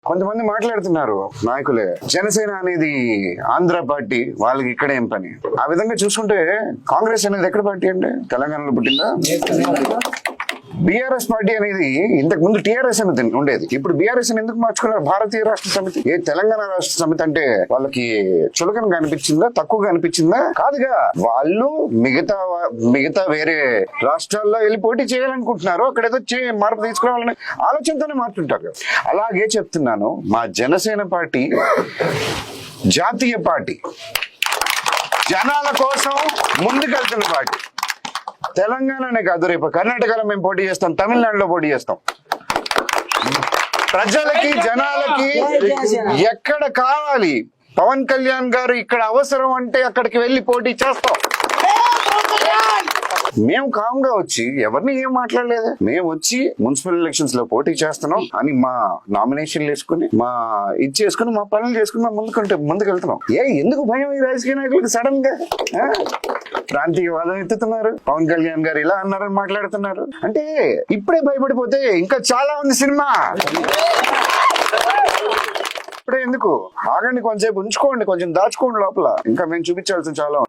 కొంతమంది మాట్లాడుతున్నారు నాయకులే, జనసేన అనేది ఆంధ్ర పార్టీ, వాళ్ళకి ఇక్కడ ఏం పని. ఆ విధంగా చూసుకుంటే కాంగ్రెస్ అనేది ఎక్కడ పార్టీ అంటే తెలంగాణలో పుట్టిందా? బీఆర్ఎస్ పార్టీ అనేది ఇంతకు ముందు టీఆర్ఎస్ అనేది ఉండేది. ఇప్పుడు బీఆర్ఎస్ ఎందుకు మార్చుకున్నారు? భారతీయ రాష్ట్ర సమితి. ఏ తెలంగాణ రాష్ట్ర సమితి అంటే వాళ్ళకి చులకనగా అనిపించిందా, తక్కువగా అనిపించిందా? కాదుగా, వాళ్ళు మిగతా వేరే రాష్ట్రాల్లో వెళ్ళి పోటీ చేయాలనుకుంటున్నారు. అక్కడ ఏదో మార్పు తీసుకురావాలని ఆలోచనతోనే మార్చుంటారు. అలాగే చెప్తున్నాను, మా జనసేన పార్టీ జాతీయ పార్టీ, జనాల కోసం ముందుకెళ్తున్న పార్టీ. తెలంగాణనే కాదు, రేపు కర్ణాటకలో మేము పోటీ చేస్తాం, తమిళనాడులో పోటీ చేస్తాం. ప్రజలకి జనాలకి ఎక్కడ కావాలి పవన్ కళ్యాణ్ గారు ఇక్కడ అవసరం అంటే అక్కడికి వెళ్ళి పోటీ చేస్తాం. మేము కామ్గా వచ్చి ఎవరిని ఏం మాట్లాడలేదు. మేము వచ్చి మున్సిపల్ ఎలక్షన్స్ లో పోటీ చేస్తున్నాం అని మా నామినేషన్లు వేసుకుని మా చేసుకుని మా పనులు చేసుకుని మా ముందుకు వెళ్తున్నాం. ఎందుకు భయం ఈ రాజకీయ నాయకులకు సడన్ గా? ప్రాంతీయవాదం ఎత్తుతున్నారు. పవన్ కళ్యాణ్ గారు ఇలా అన్నారని మాట్లాడుతున్నారు. అంటే ఇప్పుడే భయపడిపోతే ఇంకా చాలా ఉంది సినిమా. ఇప్పుడే ఎందుకు? ఆగండి, కొంచెంసేపు ఉంచుకోండి, కొంచెం దాచుకోండి లోపల. ఇంకా మేము చూపించాల్సిన చాలా